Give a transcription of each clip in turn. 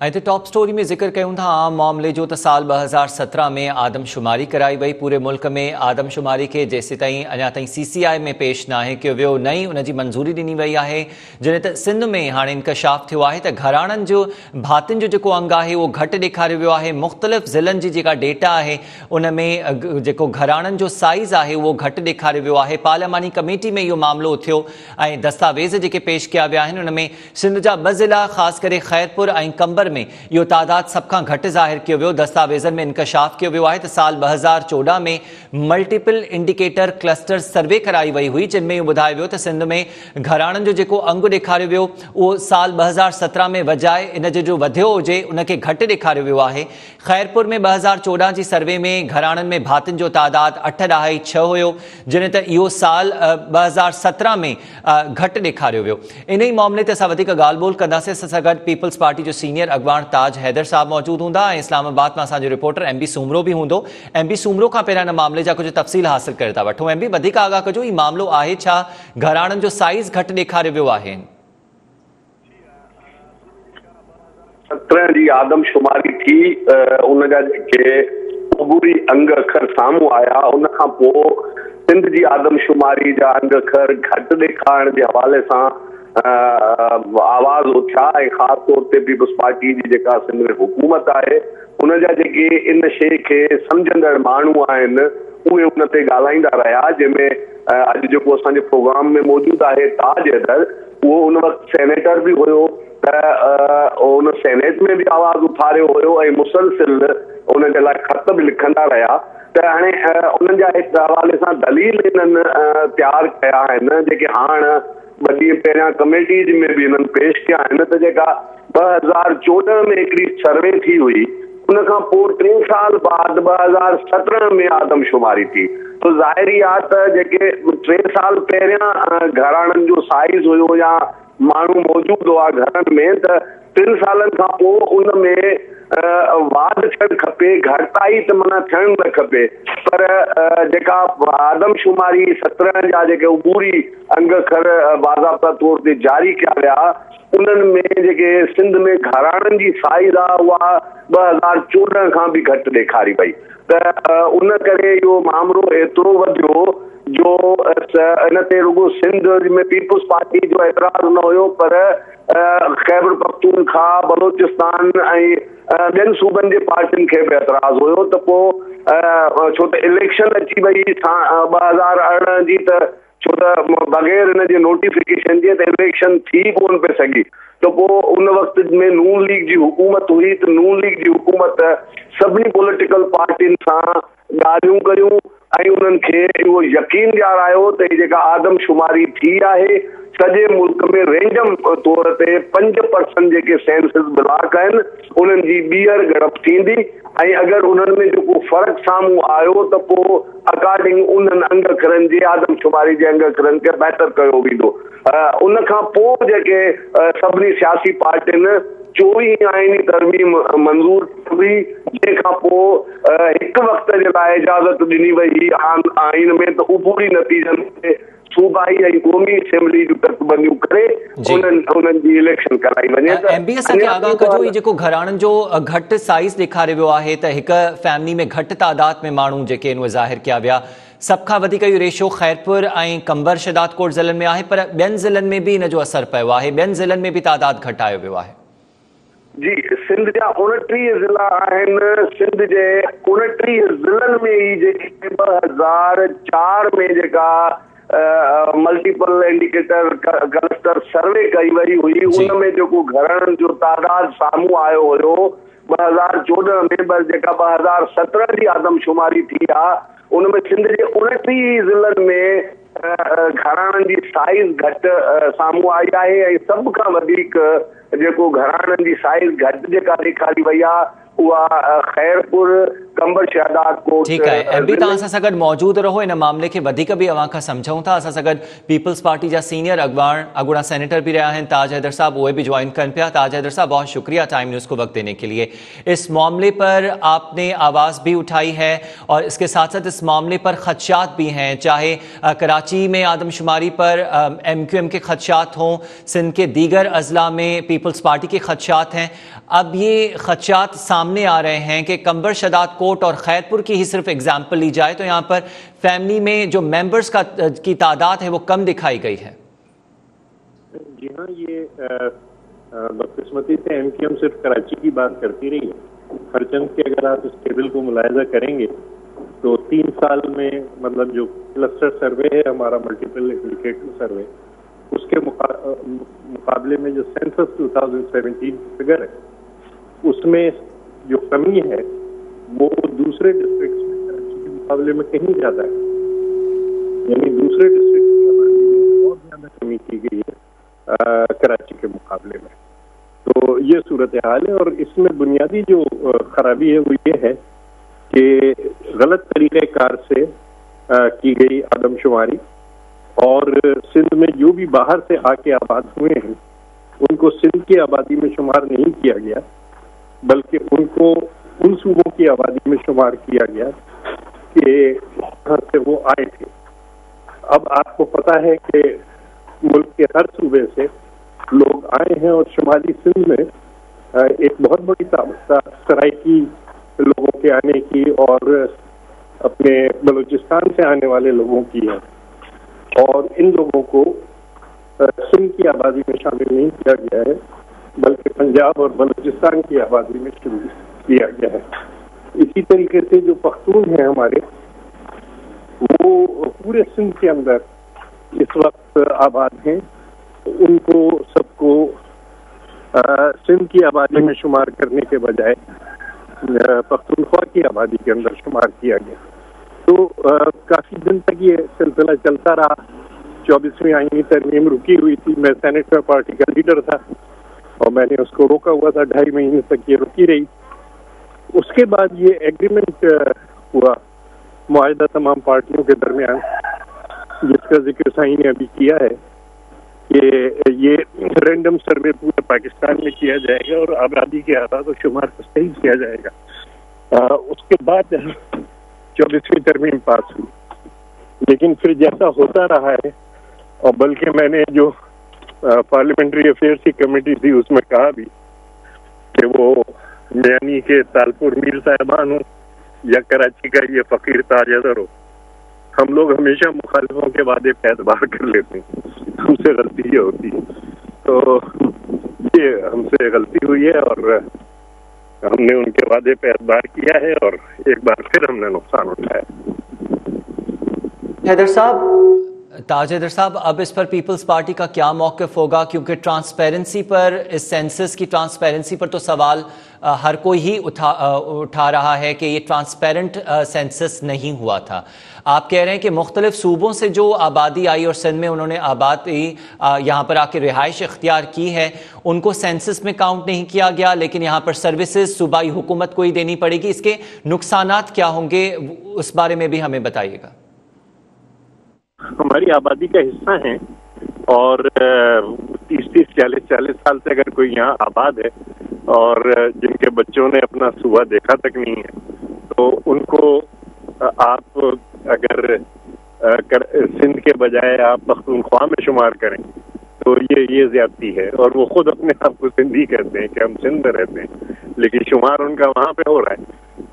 Top story में ज़िक्र कयूं था आम मामले जो साल 2017 में आदमशुमारी कराई वई। पूरे मुल्क में आदमशुमारी के जेसि ताईं अञा ताईं CCI में पेश ना कयो वियो नई उनजी मंज़ूरी ॾिनी वई आहे। जॾहिं त सिंध में हाणे इंकशाफ थियो आहे त घराणनि जो भातियुनि जो जेको अंग आहे उहो घटि ॾेखारियो वियो आहे। मुख़्तलिफ़ ज़िलनि जी जेका डेटा आहे उन में जेको घराणनि जो साइज़ आहे उहो घटि ॾेखारियो वियो आहे। पार्लियामानी कमेटी में इहो मामिलो थियो ऐं दस्तावेज़ जेके पेश कया विया आहिनि उन में सिंध जा 2 ज़िला ख़ासि करे ख़ैरपुर ऐं कंबर में यो तादाद सब खां घटि ज़ाहिर कियो वियो। दस्तावेज़नि में इंकशाफ कियो वियो आहे त साल 2014 में मल्टीपल इंडिकेटर क्लस्टर सर्वे कराई वई हुई जिन में इहो ॿुधायो वियो त सिंध में घराणनि जो जेको अंग ॾेखारियो वियो उहो साल 2017 में बजाए इन जो वधियो हुजे उनखे घटि ॾेखारियो वियो आहे। ख़ैरपुर में 2014 जी सर्वे में घराणनि में भातियुनि जो तादाद 8.6 हुयो जॾहिं त इहो साल 2017 में घटि ॾेखारियो वियो। इन ई मामले ते असां वधीक ॻाल्हि ॿोल कंदासीं। असां सां गॾु पीपल्स पार्टी जो सीनियर अगवान ताज हैदर साहब मौजूद हूंदा ऐं इस्लामाबाद में असांजो रिपोर्टर MB सूमरो भी हूंदो। MB सूमरो खां पहिरियां इन मामले जा कुछ तफ़सील हासिल करे था वठूं। MB वधीक आगाह कजो, ही मामलो आहे छा? घराणनि जो साइज़ घटि ॾेखारियो वियो आहे। 17 जी आदमशुमारी थी उन जा जेके उबूरी अंग अखर साम्हूं आया उन खां पोइ सिंध जी आदमशुमारी जा अंग अखर घटि ॾेखारण जे हवाले सां आवाज़ उथिया ऐं ख़ासि तौर ते पीपल्स पार्टी जी जेका सिंध में हुकूमत आहे उन जा जेके इन शइ खे सम्झंदड़ माण्हू आहिनि उहे उन ते ॻाल्हाईंदा रहिया। जंहिंमें अॼु जेको असांजे प्रोग्राम में मौजूदु आहे ताज हैदर, उहो उन वक़्तु सेनेटर बि हुयो त उन सेनेट में बि आवाज़ उथारियो हुयो ऐं मुसलसिल उन जे लाइ ख़त बि लिखंदा रहिया। त हाणे उन्हनि जा हिक हवाले सां दलील इन्हनि तयारु कया आहिनि जेके हाणे 2 ॾींहं पहिरियां कमेटीज़ में बि इन्हनि पेश कया आहिनि त जेका 2014 में हिकिड़ी सर्वे थी हुई उन खां पोइ 3 साल बाद 2017 में आदमशुमारी थी। तो ज़ाहिरी आहे त जेके 3 साल पहिरियां घराणनि जो साइज़ हुयो या माण्हू मौजूदु हुआ घरनि में त 3 सालनि खां पोइ उन में वाध थियणु खपे, घटिताई त माना थियणु न खपे। पर जेका आदमशुमारी 17 जा जेके उबूरी अंग अखर बाज़ाब्ता तौर ते जारी कया विया उन्हनि में जेके सिंध में घराणनि जी साइज़ आहे उहा 2014 खां बि घटि ॾेखारी वई। त उन करे इहो मामिलो एतिरो वधियो जो इन ते रुगो सिंध में पीपल्स पार्टी जो एतिराज़ न हुयो पर खैबर पख्तूनख्वा, बलोचिस्तान ऐं ॿियनि सूबनि जे पार्टियुनि खे बि एतिराज़ हुयो त पोइ छो त इलेक्शन अची वई 2018 जी त छो त बग़ैर हिन जे नोटिफिकेशन जे त इलेक्शन थी कोन पे सघी। त पोइ उन वक़्त में नून लीग जी हुकूमत हुई त नून लीग जी हुकूमत सभिनी पॉलिटिकल पार्टियुनि सां ॻाल्हियूं कयूं ऐं उन्हनि खे इहो यकीन ॾियारायो त जेका आदमशुमारी थी आहे सॼे मुल्क में रेंडम तौर ते 5% जेके सेंसस ब्लॉक आहिनि उन्हनि जी ॿीहर ॻणप थींदी ऐं अगरि उन्हनि में जेको फ़र्क़ु साम्हूं आयो त पोइ अकॉर्डिंग उन्हनि अंग अखरनि जे आदमशुमारी जे अंग अखरनि खे बहितर कयो वेंदो। उन खां पोइ जेके सभिनी सियासी पार्टियुनि 24 आइनी तरमीम मंज़ूर हुई जंहिंखां पोइ हिकु वक़्त जे लाइ इजाज़त ॾिनी वई आइन में त उबूरी नतीजनि ते सूबाई ऐं क़ौमी असेंबली जूं तरतबंदियूं करे उन्हनि जी इलेक्शन कराई वञे। MB असांखे आगाह कजो, ही जेको घराणनि जो घटि साइज़ ॾेखारियो वियो आहे त हिकु फैमिली में घटि तादाद में माण्हू जेके आहिनि उहे ज़ाहिर कया विया। सभ खां वधीक इहो रेशो ख़ैरपुर ऐं कंबर शदादकोट ज़िलनि में आहे पर ॿियनि ज़िलनि में बि इन जो असरु पियो आहे, ॿियनि ज़िलनि में बि तादाद घटायो वियो आहे। जी, सिंध जा 29 ज़िला आहिनि। सिंध जे 29 ज़िलनि में ई जेके 2004 में जेका मल्टीपल इंडिकेटर क्लस्टर सर्वे कई वई हुई उन में जेको घरनि जो तादाद साम्हूं आयो हुयो 2014 में जेका 2017 जी आदमशुमारी थी आहे उन में सिंध जे 29 ज़िलनि में घराणनि जी साइज़ घटि साम्हूं आई आहे ऐं सभ खां वधीक जेको घराणनि जी साइज़ घटि जेका ॾेखारी वई आहे خیر پور कंबर शहदाद कोट ठीक है एम बी तव्हां सां गॾु मौजूदु रहो हिन मामले खे वधीक बि अव्हां खां सम्झूं था असां सां गॾु पीपल्स पार्टी जा सीनियर अगुणा सेनेटर भी रहा हैं ताज हैदर साहब उहे भी ज्वाइन कन पिया। ताज हैदर साहब बहुत शुक्रिया टाइम न्यूज़ को वक्त देने के लिए। इस मामले पर आपने आवाज़ भी उठाई है और इसके साथ साथ इस मामले पर खदशात भी हैं, चाहे कराची में आदमशुमारी पर MQM के खदशात हों, सिंध के दीगर अजला में पीपल्स पार्टी के खदशात हैं। अब ये खदशात सामने आ रहे हैं कि कंबर शहदाद कोट और खैरपुर की ही सिर्फ एग्जाम्पल ली जाए तो यहाँ पर फैमिली में जो मेंबर्स की तादाद है वो कम दिखाई गई है। जी हाँ, ये बदकिस्मती से MQM सिर्फ कराची की बात करती रही है। खरचंद के अगर आप इस टेबल को मुलायजा करेंगे तो 3 साल में मतलब जो क्लस्टर सर्वे है हमारा मल्टीपल इंडिकेटर सर्वे, उसके मुकाबले में जो सेंसस 2017 फिगर है उसमें जो कमी है वो दूसरे डिस्ट्रिक्ट्स में कराची के मुकाबले में कहीं ज़्यादा है। यानी दूसरे डिस्ट्रिक्ट्स की आबादी में बहुत ज़्यादा कमी की गई है कराची के मुकाबले में। तो ये सूरत हाल है और इसमें बुनियादी जो खराबी है वो ये है कि गलत तरीक़ेकार से की गई आदमशुमारी और सिंध में जो भी बाहर से आके आबाद हुए हैं उनको सिंध की आबादी में शुमार नहीं किया गया, बल्कि उनको उन सूबों की आबादी में शुमार किया गया कि वहाँ से वो आए थे। अब आपको पता है कि मुल्क के हर सूबे से लोग आए हैं और शुमाली सिंध में एक बहुत बड़ी सराइकी लोगों के आने की और अपने बलूचिस्तान से आने वाले लोगों की है और इन लोगों को सिंध की आबादी में शामिल नहीं किया गया है, बल्कि पंजाब और बलूचिस्तान की आबादी में शामिल किया गया है। इसी तरीके से जो पख्तून हैं हमारे वो पूरे सिंध के अंदर इस वक्त आबाद हैं, उनको सबको सिंध की आबादी में शुमार करने के बजाय पख्तूनख्वा की आबादी के अंदर शुमार किया गया। तो काफ़ी दिन तक ये सिलसिला चलता रहा। 24वीं आईनी तरमीम रुकी हुई थी। मैं सेनेट में पार्टी का लीडर था और मैंने उसको रोका हुआ था, 2.5 महीने तक ये रुकी रही। उसके बाद ये एग्रीमेंट हुआ मुआहिदा तमाम पार्टियों के दरमियान, जिसका जिक्र साईं ने अभी किया है कि ये रैंडम सर्वे पूरे पाकिस्तान में किया जाएगा और आबादी के आदाद और शुमार को सही किया जाएगा। उसके बाद 24वीं तरमीम पास हुई, लेकिन फिर जैसा होता रहा है और बल्कि मैंने जो पार्लियामेंट्री अफेयर्स की कमेटी थी उसमें कहा भी कि वो यानी के तालपुर मीर साहबान हो या कराची का ये फकीर ताजदर हो, हम लोग हमेशा मुखालिफों के वादे पे एतबार कर लेते हैं, हमसे गलती ये होती है। तो ये हमसे गलती हुई है और हमने उनके वादे पे एतबार किया है और एक बार फिर हमने नुकसान उठाया। ताज हैदर साहब, अब इस पर पीपल्स पार्टी का क्या मौक़िफ़ होगा, क्योंकि ट्रांसपेरेंसी पर, इस सेंसस की ट्रांसपेरेंसी पर तो सवाल हर कोई ही उठा रहा है कि ये ट्रांसपेरेंट सेंसस नहीं हुआ था। आप कह रहे हैं कि मुख्तलिफ सूबों से जो आबादी आई और सिंध में उन्होंने आबादी यहाँ पर आके रिहाइश इख्तियार की है, उनको सेंसस में काउंट नहीं किया गया, लेकिन यहाँ पर सर्विसेज सूबाई हुकूमत को ही देनी पड़ेगी। इसके नुकसानात क्या होंगे, उस बारे में भी हमें बताइएगा। हमारी आबादी का हिस्सा है और 30-30, 40-40 साल से अगर कोई यहाँ आबाद है और जिनके बच्चों ने अपना सूबा देखा तक नहीं है, तो उनको आप अगर सिंध के बजाय आप पख्तूनख्वा में शुमार करें तो ये ज्यादती है। और वो खुद अपने आप को सिंधी कहते हैं कि हम सिंध में रहते हैं, लेकिन शुमार उनका वहाँ पे हो रहा है।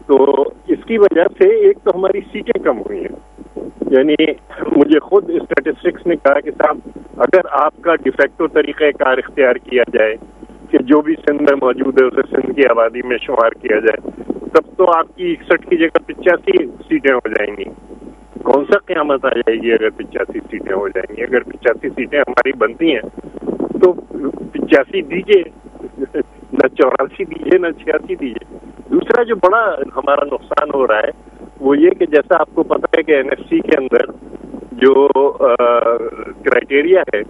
तो इसकी वजह से एक तो हमारी सीटें कम हुई हैं, यानी मुझे खुद स्टैटिस्टिक्स ने कहा कि साहब अगर आपका डिफेक्टो तरीक़ेकार इख्तियार किया जाए कि जो भी सिंध में मौजूद है उसे सिंध की आबादी में शुमार किया जाए, तब तो आपकी 61 की जगह 85 सीटें हो जाएंगी। कौन सा क़यामत आ जाएगी अगर 85 सीटें हो जाएंगी। अगर 85 सीटें हमारी बनती हैं तो 85 दीजिए, न 84 दीजिए, न 86 दीजिए। दूसरा जो बड़ा हमारा नुकसान हो रहा है वो ये कि जैसा आपको पता है कि NFC के अंदर जो क्राइटेरिया है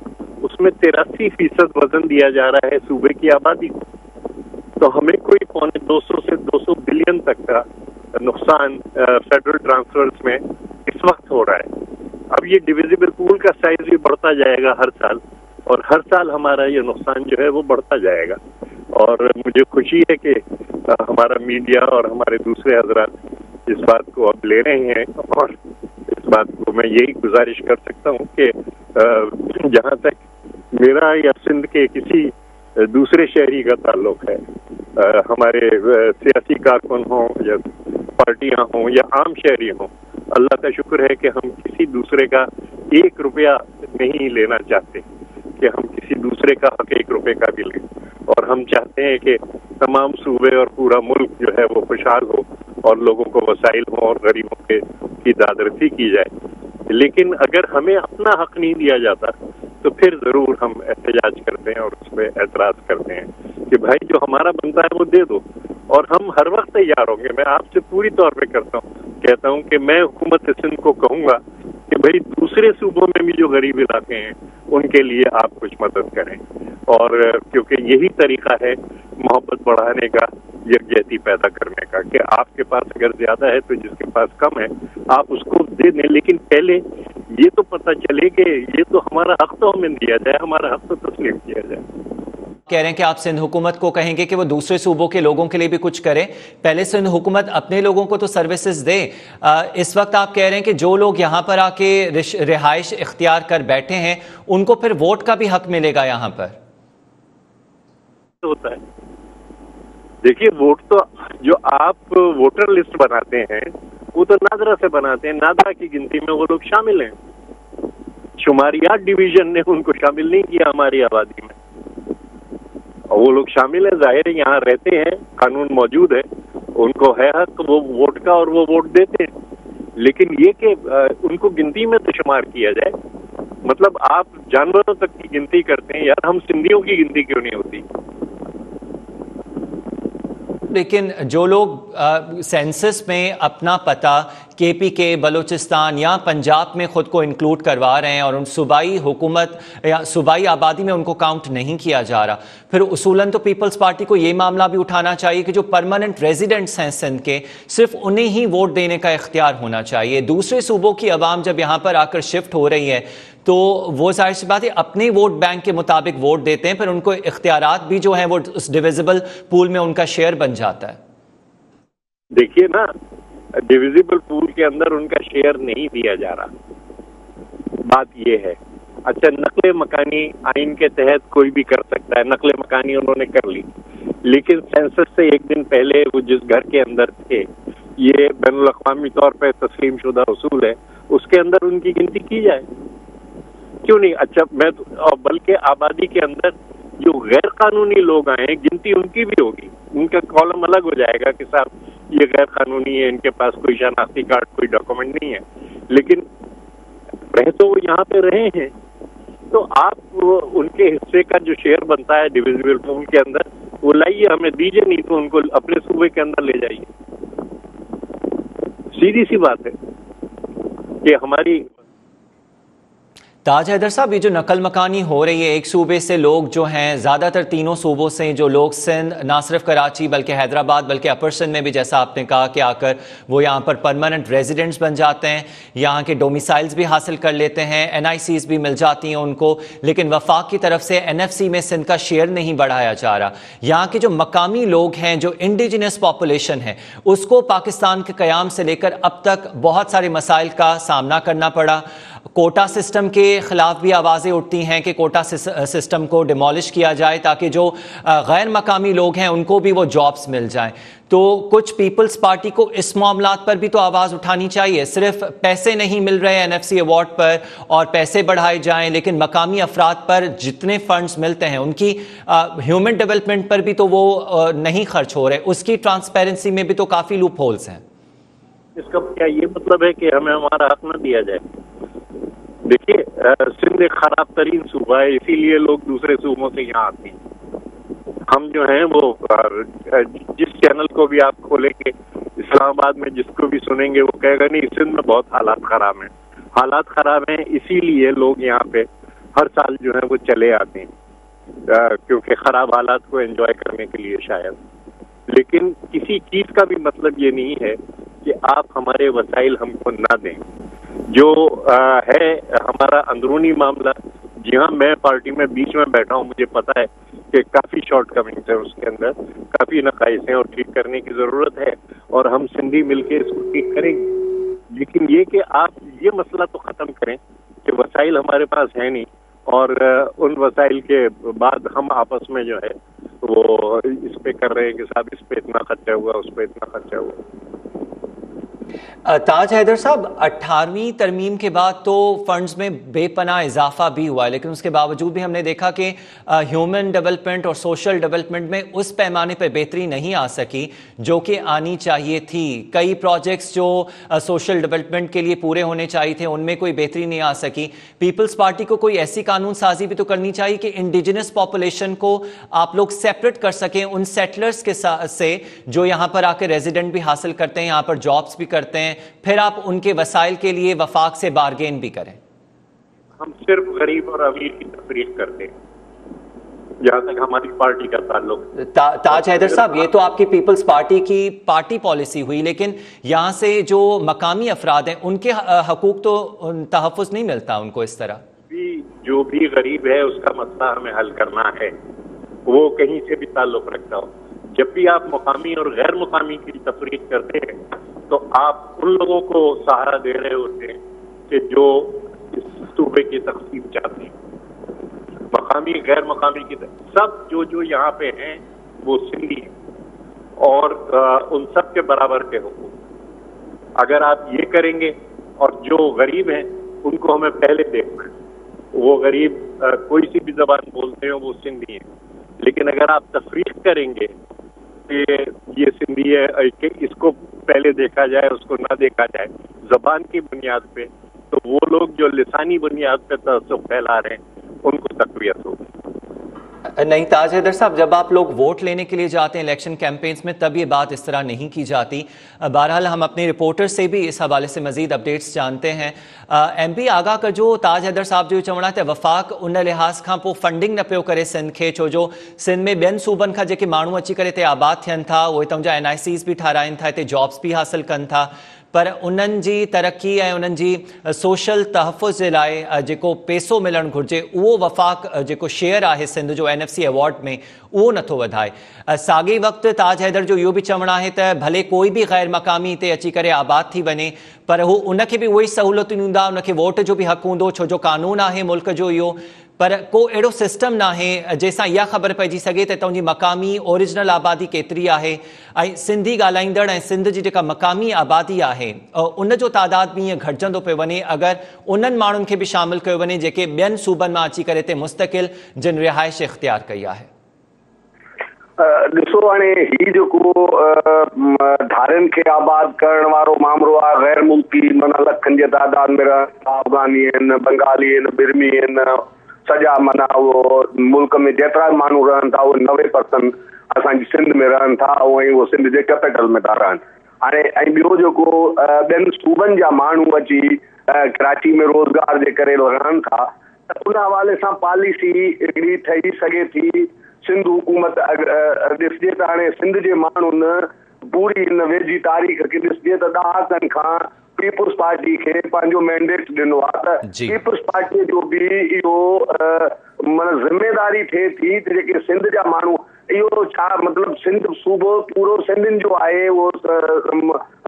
उसमें 83% वजन दिया जा रहा है सूबे की आबादी को। तो हमें कोई $200 سے 200 بلین تک کا نقصان فیڈرل ٹرانسفرز میں اس وقت ہو رہا ہے. اب یہ ڈویزیبل پول کا سائز بھی بڑھتا جائے گا ہر سال، اور ہر سال ہمارا یہ نقصان جو ہے وہ بڑھتا جائے گا. اور مجھے خوشی ہے کہ ہمارا میڈیا اور ہمارے دوسرے حضرات اس بات کو اب لے رہے ہیں، اور اس بات کو میں یہی گزارش کر سکتا ہوں کہ جہاں تک میرا یا سندھ کے کسی دوسرے شہری کا تعلق ہے، ہمارے سیاسی کارکن ہوں یا پارٹیاں ہوں یا عام شہری ہوں، اللہ کا شکر ہے کہ ہم کسی دوسرے کا 1 روپیہ نہیں لینا چاہتے کہ ہم کسی دوسرے کا حق 1 روپے کا بھی لیں. اور ہم چاہتے ہیں کہ تمام صوبے اور پورا ملک جو ہے وہ خوشحال ہو اور لوگوں کو وسائل ہوں اور غریبوں کی دادرسی کی جائے. لیکن اگر ہمیں اپنا حق نہیں دیا جاتا تو پھر ضرور ہم احتجاج کرتے ہیں اور اس پہ اعتراض کرتے ہیں کہ بھائی جو ہمارا بنتا ہے وہ دے دو. اور ہم ہر وقت تیار ہوں گے. میں آپ سے پوری طور پہ کہتا ہوں کہ میں حکومت سندھ کو کہوں گا کہ بھائی دوسرے صوبوں میں بھی جو غریب علاقے ہیں ان کے لیے آپ کچھ مدد کریں. اور کیونکہ یہی طریقہ ہے محبت بڑھانے کا، یکجہتی پیدا کرنے کا، کہ آپ کے پاس اگر زیادہ ہے تو جس کے پاس کم ہے آپ اس کو دے دیں، لیکن پہلے یہ تو پتہ چلے کہ یہ تو ہمارا حق تو ہمیں دیا جائے، ہمارا حق تو تسلیم کیا جائے. کہہ رہے ہیں کہ آپ سندھ حکومت کو کہیں گے کہ وہ دوسرے صوبوں کے لوگوں کے لیے بھی کچھ کرے. پہلے سندھ حکومت اپنے لوگوں کو تو سروسز دے. اس وقت آپ کہہ رہے ہیں کہ جو لوگ یہاں پر آ کے رہائش اختیار کر بیٹھے ہیں ان کو پھر ووٹ کا بھی حق ملے گا یہاں پر. ہوتا ہے دیکھیے، ووٹ تو جو آپ ووٹر لسٹ بناتے ہیں وہ تو نادرا سے بناتے ہیں. نادرا کی گنتی میں وہ لوگ شامل ہیں. شماریات ڈویژن نے ان کو شامل نہیں کیا ہماری آبادی میں. وہ لوگ شامل ہیں، ظاہر ہے یہاں رہتے ہیں، قانون موجود ہے، ان کو ہے حق وہ ووٹ کا اور وہ ووٹ دیتے ہیں. لیکن یہ کہ ان کو گنتی میں تو شمار کیا جائے، مطلب آپ جانوروں تک کی گنتی کرتے ہیں یار، ہم سندھیوں کی گنتی کیوں نہیں ہوتی؟ لیکن جو لوگ سینسس میں اپنا پتہ کے پی کے، بلوچستان یا پنجاب میں خود کو انکلوڈ کروا رہے ہیں اور ان صوبائی حکومت یا صوبائی آبادی میں ان کو کاؤنٹ نہیں کیا جا رہا، پھر اصولاً تو پیپلز پارٹی کو یہ معاملہ بھی اٹھانا چاہیے کہ جو پرماننٹ ریزیڈنٹس ہیں سندھ کے، صرف انہیں ہی ووٹ دینے کا اختیار ہونا چاہیے. دوسرے صوبوں کی عوام جب یہاں پر آ کر شفٹ ہو رہی ہے تو وہ ظاہر سی بات ہے اپنے ووٹ بینک کے مطابق ووٹ دیتے ہیں، پھر ان کو اختیارات بھی جو ہیں وہ اس ڈویزیبل پول میں ان کا شیئر بن جاتا ہے. دیکھیے نا، ڈویزیبل پول کے اندر ان کا شیئر نہیں دیا جا رہا. بات یہ ہے. اچھا، نقل مکانی آئین کے تحت کوئی بھی کر سکتا ہے، نقل مکانی انہوں نے کر لی، لیکن سینسس سے 1 دن پہلے وہ جس گھر کے اندر تھے، یہ بین الاقوامی طور پہ تسلیم شدہ اصول ہے، اس کے اندر ان کی گنتی کی جائے. کیوں نہیں؟ اچھا، بلکہ آبادی کے اندر جو غیر قانونی لوگ آئے ہیں گنتی ان کی بھی ہوگی، ان کا کالم الگ ہو جائے گا کہ صاحب یہ غیر قانونی ہے، ان کے پاس کوئی شناختی کارڈ، کوئی ڈاکومنٹ نہیں ہے، لیکن رہ تو وہ یہاں پہ رہے ہیں. تو آپ ان کے حصے کا جو شیئر بنتا ہے ڈویزیبل پول کے اندر وہ لائیے، ہمیں دیجیے، نہیں تو ان کو اپنے صوبے کے اندر لے جائیے. سیدھی سی بات ہے کہ ہماری تاج حیدر صاحب، یہ جو نقل مکانی ہو رہی ہے ایک صوبے سے لوگ جو ہیں، زیادہ تر تینوں صوبوں سے جو لوگ سندھ، نہ صرف کراچی بلکہ حیدرآباد بلکہ اپر سندھ میں بھی، جیسا آپ نے کہا کہ آ کر وہ یہاں پر پرماننٹ ریزیڈنٹس بن جاتے ہیں، یہاں کے ڈومیسائلز بھی حاصل کر لیتے ہیں، NICs بھی مل جاتی ہیں ان کو، لیکن وفاق کی طرف سے NFC میں سندھ کا شیئر نہیں بڑھایا جا رہا. یہاں کے جو مقامی لوگ ہیں، جو انڈیجنس پاپولیشن ہے، اس کو پاکستان کے قیام سے لے کر اب تک بہت سارے مسائل کا سامنا کرنا پڑا. کوٹا سسٹم کے خلاف بھی آوازیں اٹھتی ہیں کہ کوٹا سسٹم کو ڈیمولش کیا جائے تاکہ جو غیر مقامی لوگ ہیں ان کو بھی وہ جابز مل جائیں. تو کچھ پیپلز پارٹی کو اس معاملات پر بھی تو آواز اٹھانی چاہیے. صرف پیسے نہیں مل رہے NFC ایوارڈ پر اور پیسے بڑھائے جائیں، لیکن مقامی افراد پر جتنے فنڈز ملتے ہیں ان کی ہیومن ڈیولپمنٹ پر بھی تو وہ نہیں خرچ ہو رہے. اس کی ٹرانسپیرنسی میں بھی تو کافی لوپ ہولز ہیں. اس کا کیا یہ مطلب ہے کہ ہمیں ہمارا حق نہ دیا جائے؟ دیکھیے، سندھ ایک خراب ترین صوبہ ہے، اسی لیے لوگ دوسرے صوبوں سے یہاں آتے ہیں. ہم جو ہیں وہ جس چینل کو بھی آپ کھولیں گے اسلام آباد میں، جس کو بھی سنیں گے وہ کہے گا نہیں سندھ میں بہت حالات خراب ہیں. حالات خراب ہیں اسی لیے لوگ یہاں پہ ہر سال جو ہے وہ چلے آتے ہیں، کیونکہ خراب حالات کو انجوائے کرنے کے لیے شاید. लेकिन किसी चीज का भी मतलब ये नहीं है कि आप हमारे वसाइल हमको ना दें। जो है हमारा अंदरूनी मामला, जी हाँ, मैं पार्टी में बीच में बैठा हूँ, मुझे पता है कि काफी शॉर्ट कमिंग्स है उसके अंदर, काफी नकाइस हैं और ठीक करने की जरूरत है, और हम सिंधी मिलके इसको ठीक करेंगे। लेकिन ये कि आप ये मसला तो खत्म करें कि वसाइल हमारे पास है नहीं, और उन वसाइल के बाद हम आपस में जो है वो इस पे कर रहे हैं कि साहब इस पे इतना खर्चा हुआ, उस पे इतना खर्चा हुआ। ताज हैदर साहब, 18वीं तरमीम के बाद तो फंड्स में बेपनाह इजाफा भी हुआ है, लेकिन उसके बावजूद भी हमने देखा कि ह्यूमन डेवलपमेंट और सोशल डेवलपमेंट में उस पैमाने पर बेहतरी नहीं आ सकी जो कि आनी चाहिए थी। कई प्रोजेक्ट्स जो सोशल डेवलपमेंट के लिए पूरे होने चाहिए थे उनमें कोई बेहतरी नहीं आ सकी। पीपल्स पार्टी को कोई ऐसी कानून साजी भी तो करनी चाहिए कि इंडिजिनस पॉपुलेशन को आप लोग सेपरेट कर सकें उन सेटलर्स के से जो यहाँ पर आकर रेजिडेंट भी हासिल करते हैं, यहाँ पर जॉब्स भी करते हैं, फिर आप उनके वसाइल के लिए वफाक से बारगेन भी करें। हम सिर्फ गरीब और अमीर की तफरीक करते हैं जहां तक हमारी पार्टी का ताल्लुक। ताज हैदर साहब, ये तो आपकी पीपल्स पार्टी की पार्टी पॉलिसी हुई, लेकिन यहाँ से जो मकामी अफराद हैं उनके हकूक तो तहफ़्फ़ुज़ नहीं मिलता उनको इस तरह। जो भी गरीब है उसका मसला हमें हल करना है, वो कहीं से भी ताल्लुक रखता हो। जब भी आप मुकामी और गैर मुकामी की तफरीक करते हैं तो आप उन लोगों को सहारा दे रहे होते हैं कि जो इस सूबे की तकसीम चाहते हैं। मकामी गैर मकामी की सब जो यहाँ पे हैं वो सिंधी हैं और उन सब के बराबर के हुकूक। अगर आप ये करेंगे और जो गरीब हैं उनको हमें पहले देख, वो गरीब कोई सी भी जबान बोलते हो वो सिंधी हैं, लेकिन अगर आप तफरीक करेंगे कि ये सिंधी है कि इसको पहले देखा जाए उसको ना देखा जाए जबान की बुनियाद पे, तो वो लोग जो लिसानी बुनियाद पे तअस्सुब फैला रहे हैं उनको तकवीत होगी। नहीं ताज हैदर साहब, जब आप लोग वोट लेने के लिए जाते हैं इलेक्शन कैंपेन्स में तब ये बात इस तरह नहीं की जाती। बहरहाल हम अपने रिपोर्टर से भी इस हवाले से मजीद अपडेट्स जानते हैं। MP आगा का जो ताज हैदर साहब जो चवणा थे वफ़ाक उन लिहाज खां पोइ फंडिंग न पियो करे सिंध खे, छो जो सिंध में ॿियनि सूबनि खां जेके माण्हू अची करे हिते आबाद थियनि था उहे हितां जा NICs भी ठाराइनि था, हिते जॉब्स भी हासिल कनि था, पर उन्हनि जी तरक़ी ऐं उन्हनि जी सोशल तहफ़्फ़ुज़ जे लाइ जेको पैसो मिलणु घुरिजे उहो वफ़ाक जेको शेयर आहे सिंध जो NFC अवॉर्ड में उहो नथो वधाए। साॻे वक़्तु ताज हैदर जो इहो बि चवणु आहे त भले कोई बि गैर मक़ामी हिते अची करे आबाद थी वञे पर हू उनखे बि उहे ई सहूलियतूं ॾींदा, उनखे वोट जो बि हक़ हूंदो, छो जो कानून आहे मुल्क जो इहो, पर को अहिड़ो सिस्टम न आहे जंहिंसां इहा ख़बर पइजी सघे त तव्हांजी मक़ामी ओरिजिनल आबादी केतिरी आहे ऐं सिंधी ॻाल्हाईंदड़ ऐं सिंध जी जेका मक़ामी आबादी आहे उन जो तादाद बि ईअं घटिजंदो पियो वञे अगरि उन्हनि माण्हुनि खे बि शामिलु कयो वञे जेके ॿियनि सूबनि मां अची करे हिते मुस्तक़िल जिन रिहाइश इख़्तियार कई आहे। ॾिसो हाणे ही जेको धारनि खे आबाद करण वारो मामिलो आहे, गैर मुल्की माना लखनि जे तादाद में रहनि था, अफ़गानी आहिनि, बंगाली आहिनि, बिरमी आहिनि, सॼा माना उहो मुल्क में जेतिरा माण्हू रहनि था उहे 90% असांजी सिंध में रहनि था ऐं उहो सिंध जे कैपिटल में था रहनि। हाणे ऐं ॿियो जेको ॿियनि सूबनि जा माण्हू अची कराची में रोज़गार जे करे रहनि था, त उन हवाले सां पॉलिसी हिकिड़ी ठही सघे थी। सिंध हुकूमत ॾिसजे त हाणे सिंध जे माण्हुनि पूरी हिन वेझी तारीख़ खे ॾिसजे त ॾहाकनि खां पीपुल्स पार्टी खे पंहिंजो मैंडेट ॾिनो आहे, त पीपुल्स पार्टीअ जो बि इहो माना ज़िम्मेदारी थिए थी त जेके सिंध जा माण्हू, इहो छा मतिलबु सिंध सूबो पूरो सिंधियुनि जो आहे, उहो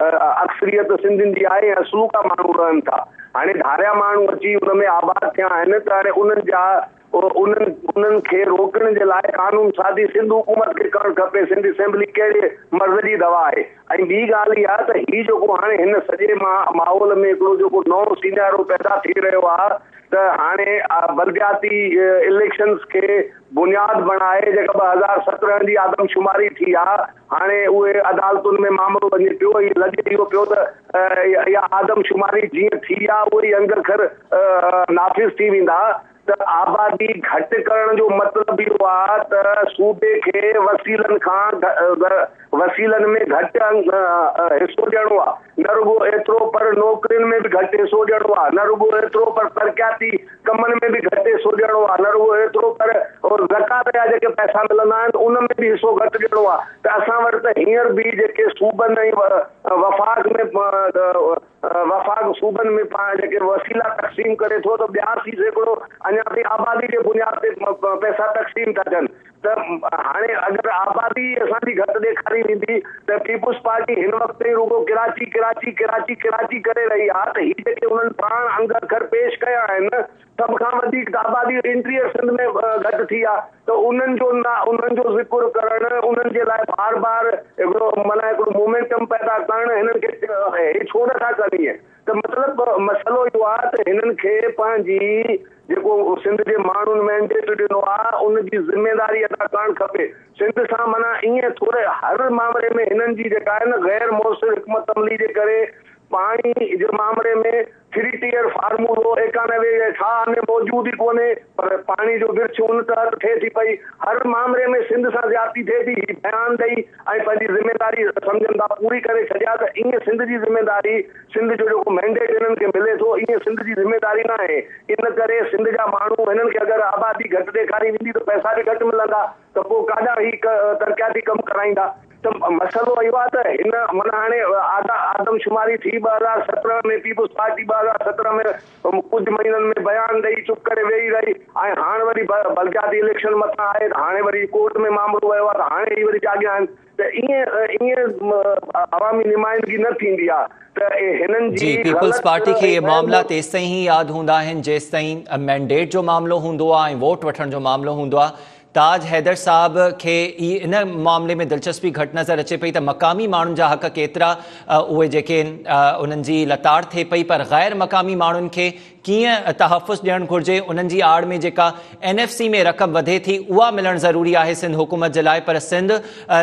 अक्सरियत सिंधियुनि जी आहे ऐं असलूका माण्हू रहनि था। हाणे धारिया माण्हू अची हुन में आबाद थिया आहिनि त हाणे उन्हनि जा उन्हनि खे रोकण जे लाइ कानून साज़ी सिंध हुकूमत खे करणु खपे। सिंध असेंबली कहिड़े मर्ज़ जी दवा आहे। ऐं ॿी ॻाल्हि इहा त हीउ जेको हाणे हिन सॼे माहौल में हिकिड़ो जेको नओं सीनियारो पैदा थी रहियो आहे त हाणे बलदियाती इलेक्शन्स खे बुनियाद बणाए जेका 2017 जी आदमशुमारी थी आहे, हाणे उहे अदालतुनि में मामिलो वञे पियो, इहो लॻे इहो पियो त इहा आदमशुमारी जीअं थी आहे उहे ई अंगरखर नाफ़िज़ थी वेंदा। त आबादी घटि करण जो मतिलबु इहो आहे त सूबे खे वसीलनि खां वसीलनि में घटि हिसो ॾियणो आहे, न रुगो एतिरो पर नौकरियुनि में बि घटि हिसो ॾियणो आहे, न रुगो एतिरो पर तरक़ियाती कमनि में बि घटि हिसो ॾियणो आहे, न रुगो एतिरो पर ज़कात जा जेके पैसा मिलंदा आहिनि उन में बि हिसो घटि ॾियणो आहे। त असां वटि त हींअर बि जेके सूबनि ऐं वफ़ाक़ सूबनि में पाण जेके वसीला तक़सीम करे थो त 82% अञा ताईं आबादी जे बुनियाद ते पैसा तक़सीम था थियनि। त हाणे अगरि आबादी असांजी घटि ॾेखारी वेंदी त पीपुल्स पार्टी हिन वक़्तु ताईं रुगो कराची कराची कराची कराची करे रही आहे। त हीअ जेके उन्हनि पाण अंग अखर पेश कया आहिनि सभ खां वधीक आबादी इंटीरियर सिंध में घटि थी आहे। त उन्हनि जो ज़िक्र करणु, उन्हनि जे लाइ बार बार हिकिड़ो माना हिकिड़ो मोमेंटम पैदा करणु हिननि खे छो नथा कनि। त मतिलबु मसइलो इहो आहे त हिननि खे पंहिंजी जेको सिंध जे माण्हुनि मैंडेट ॾिनो आहे उनजी ज़िम्मेदारी अदा करणु खपे। सिंध सां माना ईअं थोरे हर मामले में हिननि जी जेका आहे न गैर मौसर हिकमत अमली जे करे पाणी जे मामले में 3 टियर फार्मूलो 91 छा में मौजूद ई कोन्हे, पर पाणी जो विर्छ उन तरह थिए थी पई। हर मामले में सिंध सां ज्यादती थिए थी, बयान ॾेई ऐं पंहिंजी ज़िम्मेदारी सम्झनि था पूरी करे छॾिया। त ईअं सिंध जी ज़िम्मेदारी, सिंध जो जेको मैंडेट हिननि खे मिले थो ईअं सिंध जी ज़िम्मेदारी न आहे। इन करे सिंध जा माण्हू हिननि खे अगरि आबादी घटि ॾेखारी वेंदी त पैसा बि घटि मिलंदा, त पोइ काॾा ही तरक़ियाती कमु कराईंदा। त मसइलो इहो आहे त हिन माना हाणे आदमशुमारी थी 2017 में, पीपुल्स पार्टी 2017 में कुझु महीननि में बयान ॾेई चुप करे वेही रही ऐं हाणे वरी बलदियाती इलेक्शन मथां आहे त हाणे वरी कोर्ट में मामिलो वियो आहे त हाणे ही वरी जाॻिया आहिनि। त ईअं अवामी नुमाइंदगी न थींदी आहे। त हिननि जी पीपुल्स पार्टी खे ये मामला तेसि ताईं ही यादि हूंदा आहिनि जेसि ताईं मैंडेट जो मामिलो हूंदो आहे ऐं वोट वठण जो मामिलो हूंदो आहे। ताज हैदर साहब खे इन मामले में दिलचस्पी घटि नज़र अचे पई त मक़ामी माण्हुनि जा हक़ केतिरा उहे जेके उन्हनि जी लताड़ थिए पई, पर गैर मक़ामी माण्हुनि खे कीअं तहफ़ुज़ ॾियणु घुरिजे, उन्हनि जी आड़ में जेका NFC में रक़म वधे थी उहा मिलणु ज़रूरी आहे सिंध हुकूमत जे लाइ। पर सिंध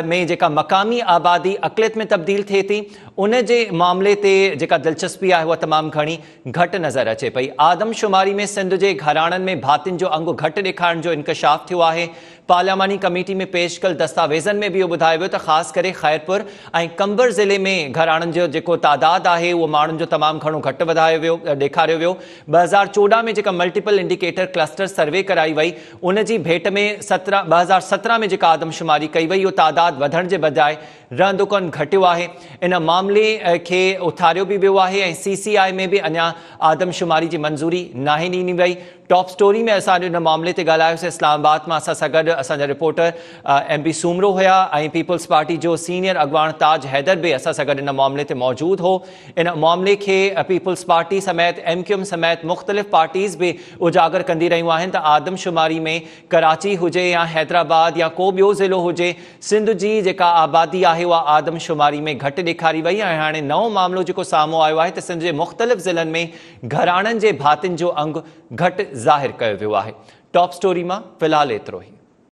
में जेका मक़ामी आबादी अक़लियत में तब्दील थिए थी उन जे मामले ते जेका दिलचस्पी आहे उहा तमामु घणी घटि नज़र अचे पई। आदमशुमारी में सिंध जे घराणनि में भातियुनि जो अंगु घटि ॾेखारण जो इंकशाफ थियो आहे। पार्लियामानी कमेटी में पेश कल दस्तावेज़नि में भी इहो ॿुधायो वियो त ख़ासि करे ख़ैरपुर ऐं कंबर ज़िले में घराणनि जो जेको तादाद आहे उहो माण्हुनि जो तमामु घणो घटि ॾेखारियो वियो। 2014 में जेका मल्टीपल इंडिकेटर क्लस्टर सर्वे कराई वई उन जी भेट में 2017 में जेका आदमशुमारी कई वई उहो तादाद वधण जे बजाए रहंदो कोन घटियो आहे। इन मामले खे उथारियो बि वियो आहे ऐं CCI में बि अञा आदमशुमारी जी मंज़ूरी नाहे ॾिनी वई। टॉप स्टोरी में असां इन मामले ते ॻाल्हायोसीं। इस्लामाबाद मां असां सां गॾु असांजा रिपोर्टर MB सूमरो हुया ऐं पीपुल्स पार्टी जो सीनियर अॻवान ताज हैदर बि असां सां गॾु इन मामले ते मौजूदु हो। इन मामले खे पीपुल्स पार्टी समेत MQM समेत मुख़्तलिफ़ पार्टीज़ बि उजागर कंदी रहियूं आहिनि त आदमशुमारी में कराची हुजे या हैदराबाद या को ॿियो ज़िलो हुजे, सिंध जी जेका आबादी आहे उहा आदमशुमारी में घटि ॾेखारी वई ऐं हाणे नओं मामिलो जेको साम्हूं आयो आहे त सिंध जे मुख़्तलिफ़ ज़िलनि में घराणनि जे भातियुनि जो अंगु घटि ज़ाहिर कयो वियो आहे। टॉप स्टोरी मां फ़िलहालु एतिरो ई।